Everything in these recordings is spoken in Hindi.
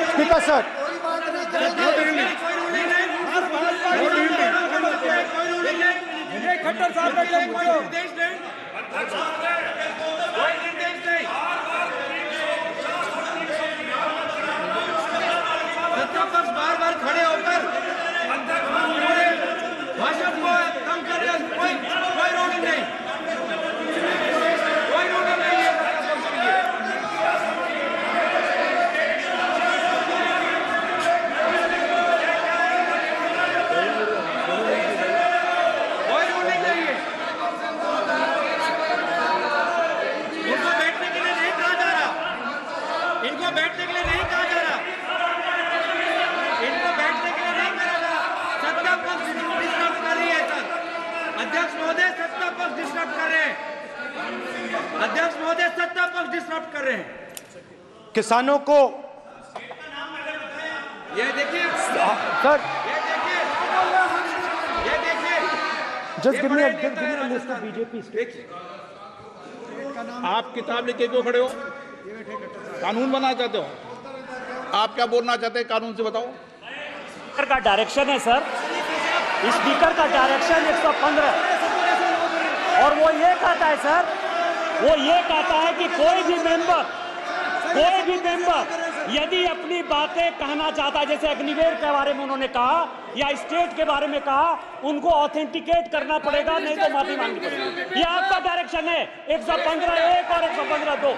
स्पीकर सर, खट्टर साहब बार बार खड़े होकर भाषण को कम कर रहे हैं। कोई रूलिंग नहीं, कोई रूलिंग नहीं है। कोई रूलिंग नहीं है। इनको बैठने के लिए नहीं कहा जा रहा, इनको बैठने के लिए नहीं कहा जा रहा, इनको बैठने के लिए नहीं कहा जा रहा। सत्ता पक्ष डिस्टर्ब कर रही है सर। अध्यक्ष महोदय सत्ता पक्ष डिस्टर्ब कर रहे हैं। अध्यक्ष महोदय सत्ता पक्ष डिस्टर्ब कर रहे हैं। किसानों को ये देखिए सर, ये देखिए just give me a list of BJP. आप किताब लेके क्यों खड़े हो? कानून बनाना चाहते हो? आप क्या बोलना चाहते हैं? कानून से बताओ। स्पीकर का डायरेक्शन है सर, स्पीकर का डायरेक्शन 115, और वो ये कहता है सर, वो ये कहता है कि कोई भी मेंबर यदि अपनी बातें कहना चाहता है, जैसे अग्निवीर के बारे में उन्होंने कहा या स्टेट के बारे में कहा, उनको ऑथेंटिकेट करना पड़ेगा, नहीं तो माफी मांगनी पड़ेगी। ये आपका डायरेक्शन है 115(1) और 115(2).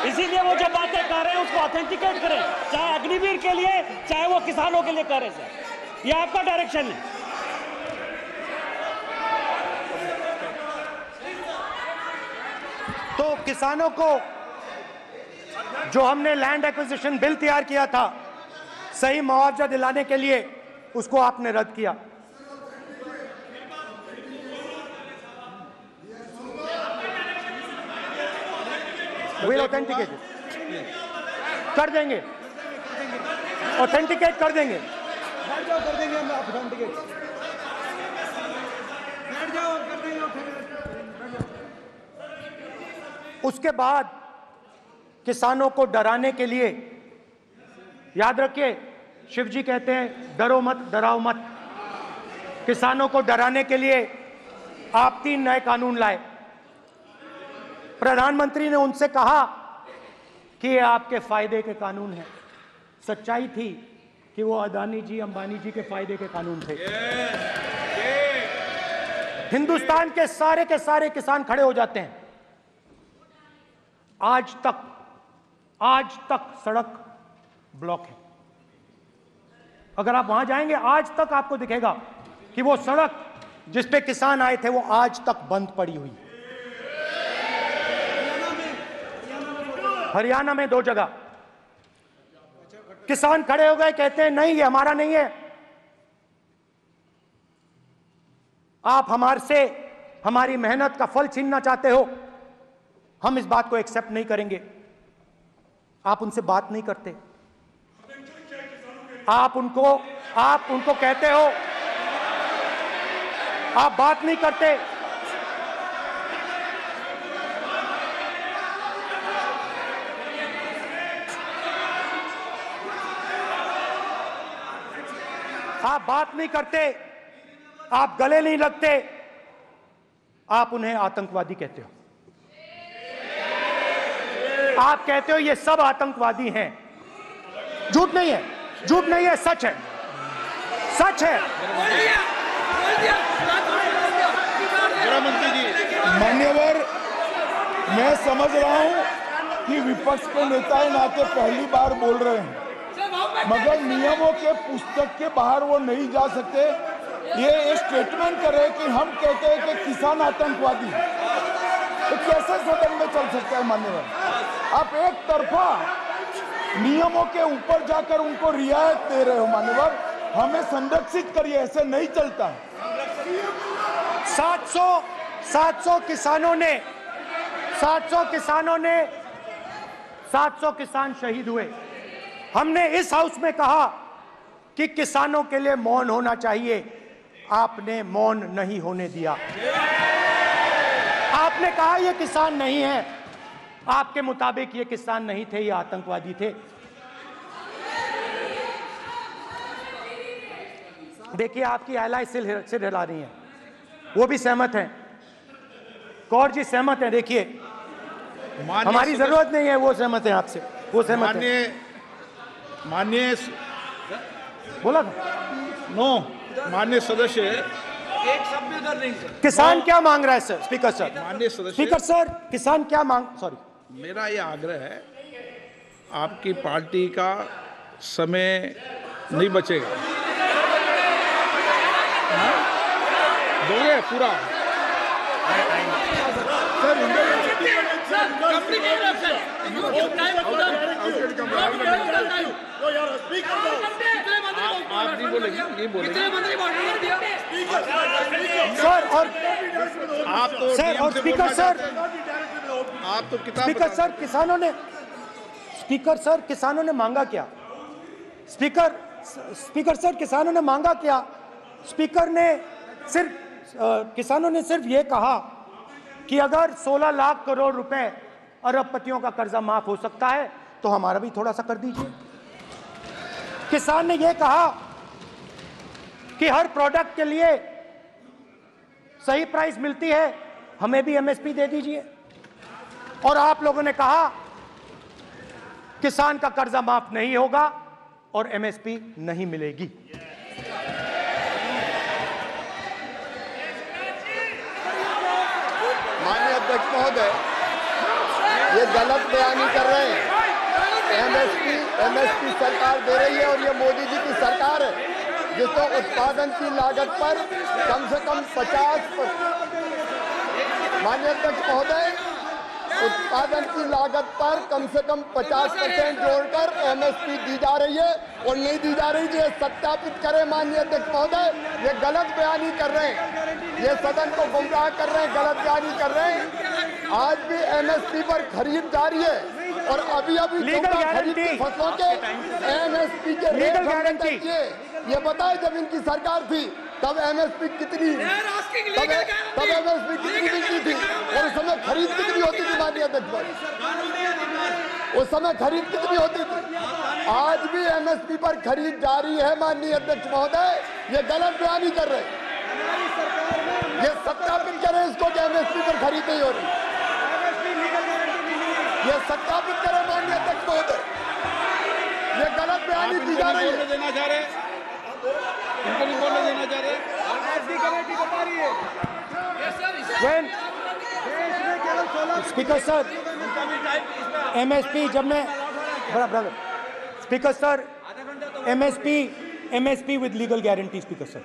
इसीलिए वो जो बातें कर रहे हैं उसको ऑथेंटिकेट करें, चाहे अग्निवीर के लिए चाहे वो किसानों के लिए कर रहे हैं सर। ये आपका डायरेक्शन है। तो किसानों को जो हमने लैंड एक्विजिशन बिल तैयार किया था सही मुआवजा दिलाने के लिए, उसको आपने रद्द किया। विल ऑथेंटिकेट कर देंगे, ऑथेंटिकेट कर देंगे। कर देंगे हम ऑथेंटिकेट, बैठ जाओ, कर देंगे ऑथेंटिकेट। उसके बाद किसानों को डराने के लिए, याद रखिए शिव जी कहते हैं डरो मत डराओ मत, किसानों को डराने के लिए आप 3 नए कानून लाए। प्रधानमंत्री ने उनसे कहा कि ये आपके फायदे के कानून हैं। सच्चाई थी कि वो अदानी जी अंबानी जी के फायदे के कानून थे। हिंदुस्तान के सारे किसान खड़े हो जाते हैं। आज तक सड़क ब्लॉक है। अगर आप वहां जाएंगे आज तक आपको दिखेगा कि वो सड़क जिस पे किसान आए थे वो आज तक बंद पड़ी हुई। हरियाणा में 2 जगह किसान खड़े हो गए, कहते हैं नहीं ये हमारा नहीं है, आप हमारे से हमारी मेहनत का फल छीनना चाहते हो, हम इस बात को एक्सेप्ट नहीं करेंगे। आप उनसे बात नहीं करते, आप उनको कहते हो, आप बात नहीं करते। आप बात नहीं करते, आप गले नहीं लगते, आप उन्हें आतंकवादी कहते हो। आप कहते हो ये सब आतंकवादी हैं। झूठ नहीं है, झूठ नहीं है, सच है, सच है। गृहमंत्री जी, मान्यवर, मैं समझ रहा हूं कि विपक्ष के नेता है नाते पहली बार बोल रहे हैं, मगर नियमों के पुस्तक के बाहर वो नहीं जा सकते। ये स्टेटमेंट करे कि हम कहते हैं कि किसान आतंकवादी, तो कैसे सदन में चल सकता है मान्यवर? आप एक तरफा नियमों के ऊपर जाकर उनको रियायत दे रहे हो मान्यवर, हमें संरक्षित करिए, ऐसे नहीं चलता। 700 किसान शहीद हुए। हमने इस हाउस में कहा कि किसानों के लिए मौन होना चाहिए, आपने मौन नहीं होने दिया। आपने कहा ये किसान नहीं है, आपके मुताबिक ये किसान नहीं थे, ये आतंकवादी थे। देखिए आपकी एलाई सिर हिला रही है, वो भी सहमत हैं, कौर जी सहमत हैं। देखिए हमारी जरूरत नहीं है, वो सहमत हैं आपसे, वो सहमत हैं। माननीय बोला था नो, माननीय सदस्य, एक शब्द उधर नहीं सर। किसान क्या मांग रहा है सर? स्पीकर सर, माननीय सदस्य, स्पीकर सर, किसान क्या मांग, सॉरी, मेरा ये आग्रह है, आपकी पार्टी का समय नहीं बचेगा, दोगे पूरा? आप नहीं बोलेंगे, ये बोलेंगे सर। और आप तो सर, और स्पीकर सर, आप तो किताब स्पीकर सर, किसानों ने, स्पीकर सर, किसानों ने मांगा क्या? स्पीकर सर, किसानों ने मांगा क्या? स्पीकर ने सिर्फ, किसानों ने सिर्फ ये कहा कि अगर 16 लाख करोड़ रुपए अरबपतियों का कर्जा माफ हो सकता है तो हमारा भी थोड़ा सा कर दीजिए। किसान ने यह कहा कि हर प्रोडक्ट के लिए सही प्राइस मिलती है, हमें भी एमएसपी दे दीजिए। और आप लोगों ने कहा किसान का कर्जा माफ नहीं होगा और एमएसपी नहीं मिलेगी। माननीय अध्यक्ष महोदय, ये गलत बयानी कर रहे हैं। एमएसपी सरकार दे रही है और ये मोदी जी की सरकार है जिसको उत्पादन की लागत पर कम से कम 50%, माननीय अध्यक्ष महोदय, उत्पादन की लागत पर कम से कम 50% जोड़कर एमएसपी दी जा रही है और नहीं दी जा रही है। सत्यापित करें माननीय अध्यक्ष महोदय, ये गलत बयानी कर रहे हैं, ये सदन को गुमराह कर रहे हैं, गलत बयानी कर रहे हैं। आज भी एमएसपी पर खरीद जारी है और अभी खरीद की फसलों के एमएसपी के लीगल गारंटी, ये बताए जब इनकी सरकार थी तब एमएसपी कितनी, तब एमएसपी कितनी बिकती थी और उस समय खरीद कितनी होती थी माननीय अध्यक्ष? उस समय खरीद कितनी होती थी? आज भी एमएसपी पर खरीद जारी है माननीय अध्यक्ष महोदय, ये गलत बयानी कर रहे हैं। ये सत्यापित करें इसको कि एमएसपी पर खरीद नहीं हो रही, ये सत्यापित करें माननीय अध्यक्ष महोदय, ये गलत बयानी की जा रही है। देना चाह रहे, इनको नहीं बोलने देना चाह रहे। स्पीकर सर, एमएसपी जब मैं brother, speaker sir, MSP with legal guarantee, speaker sir,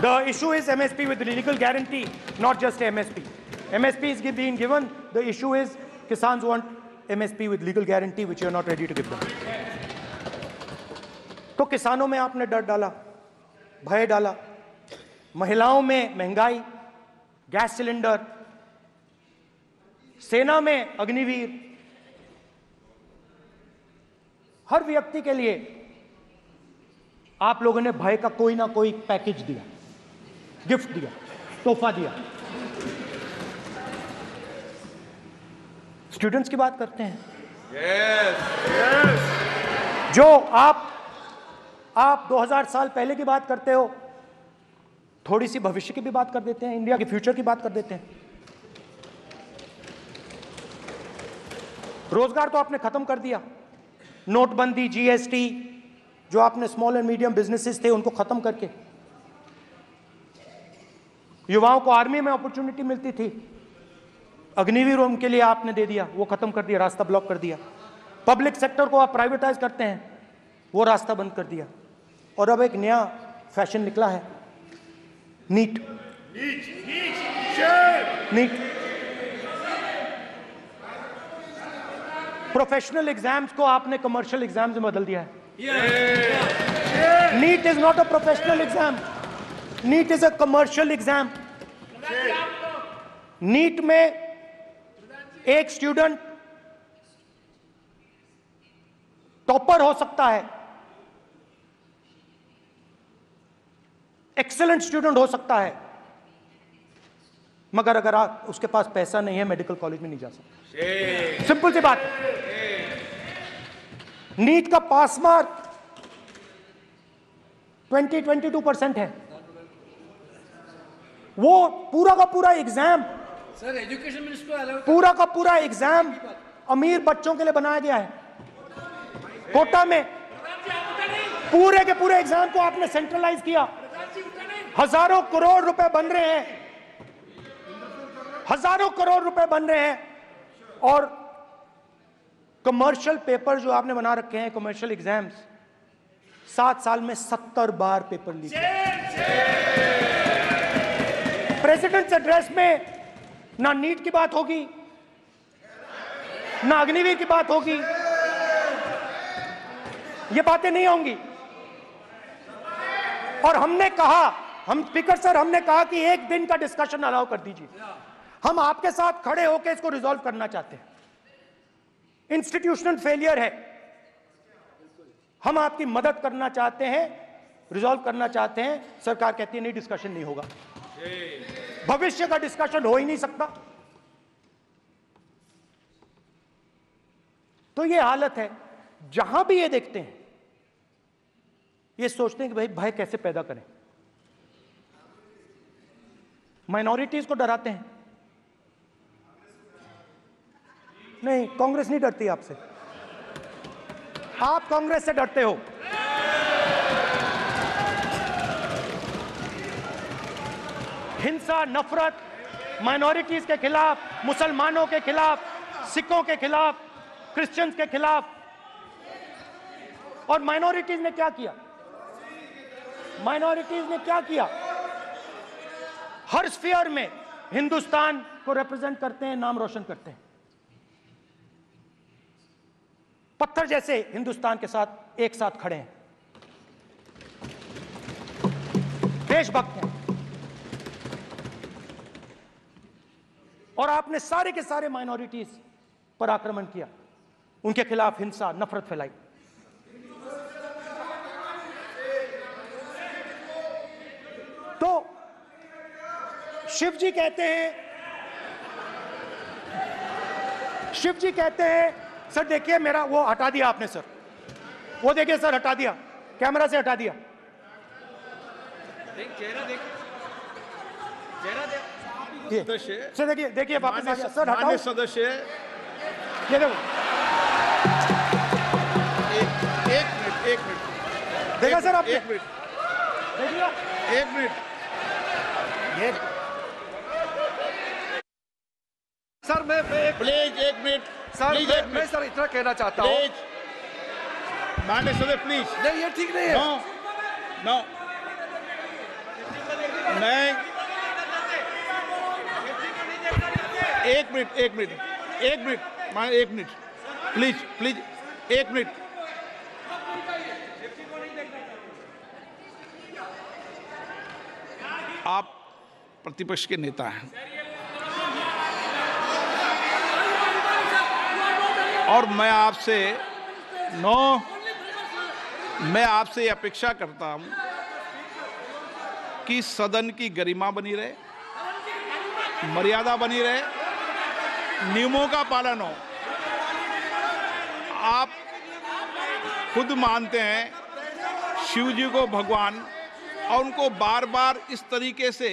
the issue is MSP with legal guarantee, not just MSP. MSP is being given. The issue is Kisans want MSP with legal guarantee, which you are not ready to give them. तो किसानों में आपने डर डाला, भय डाला, महिलाओं में महंगाई, गैस सिलेंडर, सेना में अग्निवीर, हर व्यक्ति के लिए आप लोगों ने भय का कोई ना कोई पैकेज दिया, गिफ्ट दिया, तोहफा दिया। स्टूडेंट्स की बात करते हैं। जो आप 2000 साल पहले की बात करते हो, थोड़ी सी भविष्य की भी बात कर देते हैं, इंडिया के फ्यूचर की बात कर देते हैं। रोजगार तो आपने खत्म कर दिया, नोटबंदी, जीएसटी, जो आपने स्मॉल एंड मीडियम बिजनेसेस थे उनको खत्म करके, युवाओं को आर्मी में अपॉर्चुनिटी मिलती थी, अग्निवीर उनके लिए आपने दे दिया, वो खत्म कर दिया, रास्ता ब्लॉक कर दिया। पब्लिक सेक्टर को आप प्राइवेटाइज करते हैं, वो रास्ता बंद कर दिया। और अब एक नया फैशन निकला है, नीट। प्रोफेशनल एग्जाम्स को आपने कमर्शियल एग्जाम्स में बदल दिया है। NEET is not a professional exam, NEET is a commercial exam. NEET में एक स्टूडेंट टॉपर हो सकता है, एक्सीलेंट स्टूडेंट हो सकता है, मगर अगर उसके पास पैसा नहीं है मेडिकल कॉलेज में नहीं जा सकता। सिंपल सी बात। नीट का पास मार्क 22% है। वो पूरा का पूरा एग्जाम, सर एजुकेशन मिनिस्टर पूरा का पूरा एग्जाम अमीर बच्चों के लिए बनाया गया है। कोटा में पूरे के पूरे एग्जाम को आपने सेंट्रलाइज किया। हजारों करोड़ रुपए बन रहे हैं, हजारों करोड़ रुपए बन रहे हैं। और कमर्शियल पेपर जो आपने बना रखे हैं, कमर्शियल एग्जाम्स, 7 साल में 70 बार पेपर लीक। प्रेसिडेंट्स एड्रेस में ना नीट की बात होगी, ना अग्निवीर की बात होगी, ये बातें नहीं होंगी। और हमने कहा, हम स्पीकर सर, हमने कहा कि एक दिन का डिस्कशन अलाउ कर दीजिए। हम आपके साथ खड़े होकर इसको रिजॉल्व करना चाहते हैं। इंस्टीट्यूशनल फेलियर है, हम आपकी मदद करना चाहते हैं, रिजॉल्व करना चाहते हैं। सरकार कहती है नहीं, डिस्कशन नहीं होगा। भविष्य का डिस्कशन हो ही नहीं सकता। तो ये हालत है। जहां भी ये देखते हैं, ये सोचते हैं कि भाई भय कैसे पैदा करें। माइनॉरिटीज को डराते हैं। नहीं, कांग्रेस नहीं डरती आपसे, आप कांग्रेस से डरते हो। हिंसा, नफरत माइनॉरिटीज के खिलाफ, मुसलमानों के खिलाफ, सिखों के खिलाफ, क्रिश्चियंस के खिलाफ। और माइनॉरिटीज ने क्या किया? माइनॉरिटीज ने क्या किया? हर स्फीयर में हिंदुस्तान को रिप्रेजेंट करते हैं, नाम रोशन करते हैं। पत्थर जैसे हिंदुस्तान के साथ एक साथ खड़े हैं, देशभक्त हैं। और आपने सारे के सारे माइनॉरिटीज पर आक्रमण किया, उनके खिलाफ हिंसा, नफरत फैलाई। तो शिव जी कहते हैं, सर देखिए मेरा वो हटा दिया आपने सर, वो देखिए सर हटा दिया, कैमरा से हटा दिया। चेहरा देख, चेहरा देख। सर देखिए वापस आ गया सर, हटाओ। माननीय सदस्य, ये देखो, एक मिनट देखा सर आपने? एक मिनट, देखिए, एक मिनट। ये सर मैं प्लीज एक मिनट सर प्लीज, एक मैं मिनट सर इतना कहना चाहता हूँ। प्लीज, माननीय सदस्य प्लीज। नहीं ये ठीक नहीं है। नो नो, नहीं, एक मिनट माननीय, एक मिनट प्लीज, एक मिनट। आप प्रतिपक्ष के नेता हैं और मैं आपसे अपेक्षा करता हूं कि सदन की गरिमा बनी रहे, मर्यादा बनी रहे, नियमों का पालन हो। आप खुद मानते हैं शिव जी को भगवान, और उनको बार बार इस तरीके से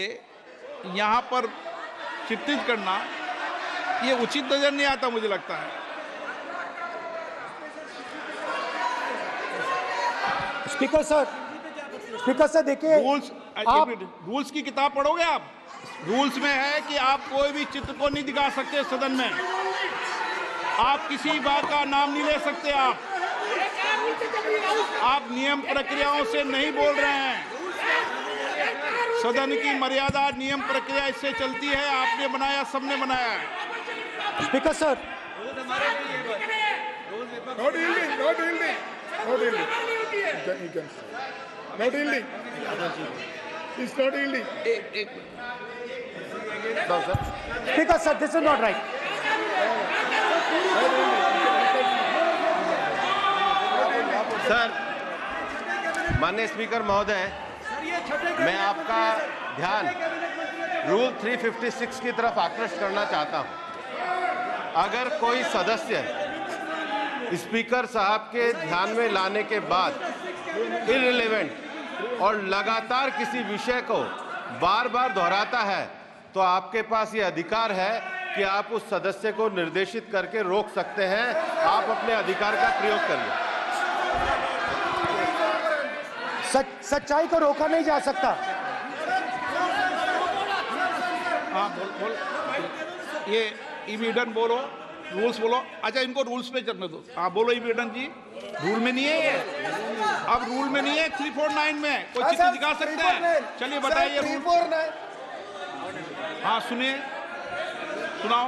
यहाँ पर चित्रित करना ये उचित नजर नहीं आता, मुझे लगता है। स्पीकर सर देखिए, रूल्स की किताब पढ़ोगे आप? रूल्स में है कि आप कोई भी चित्र को नहीं दिखा सकते सदन में, आप किसी बात का नाम नहीं ले सकते, आप नियम प्रक्रियाओं से नहीं बोल रहे हैं। सदन की मर्यादा, नियम प्रक्रिया इससे चलती है, आपने बनाया, सबने बनाया है। Speaker sir, No dealing. It's not dealing. Speaker sir, this is not right. Sir, माननीय स्पीकर महोदय, मैं आपका ध्यान रूल 356 की तरफ आकृष्ट करना चाहता हूं। अगर कोई सदस्य स्पीकर साहब के ध्यान में लाने के बाद इररिलेवेंट और लगातार किसी विषय को बार बार दोहराता है तो आपके पास ये अधिकार है कि आप उस सदस्य को निर्देशित करके रोक सकते हैं। आप अपने अधिकार का प्रयोग करिए। सच्चाई को रोका नहीं जा सकता। हाँ बोल ये ईवीडन बोलो, रूल्स बोलो। अच्छा इनको रूल्स पे चलने दो। हाँ बोलो ईवीडन जी, रूल में नहीं है ये, अब रूल में नहीं है। 349 में कोई चिट्ठी दिखा सकते हैं? चलिए बताइए। 349 हाँ सुनिए, सुनाओ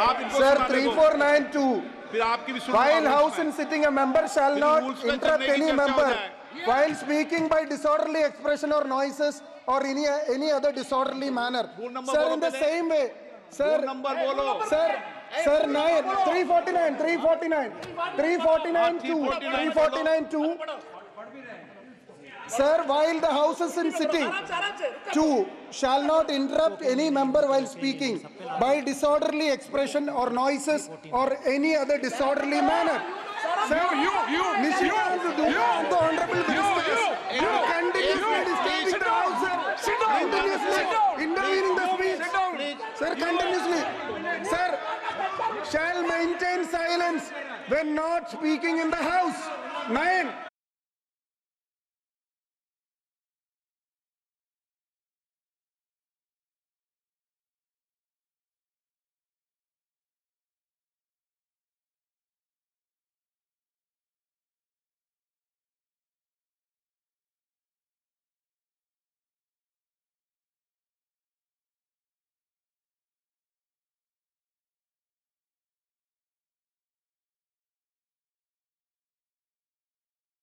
आप इनको। सर 3492 फिर आपकी भी सुनो। While house in sitting, a member shall not interrupt any member while speaking by disorderly expression or noises or any other disorderly manner. Sir, in the same way, sir. Number बोलो। Sir 349 2. Sir, while the house is in sitting, 2 shall not interrupt any member while speaking by disorderly expression or noises or any other disorderly manner. Sir, the honorable ministers continuously disturbing the house, sir. Continuously intervening the speech. Sir, continuously. Sir, shall maintain silence when not speaking in the house. 9.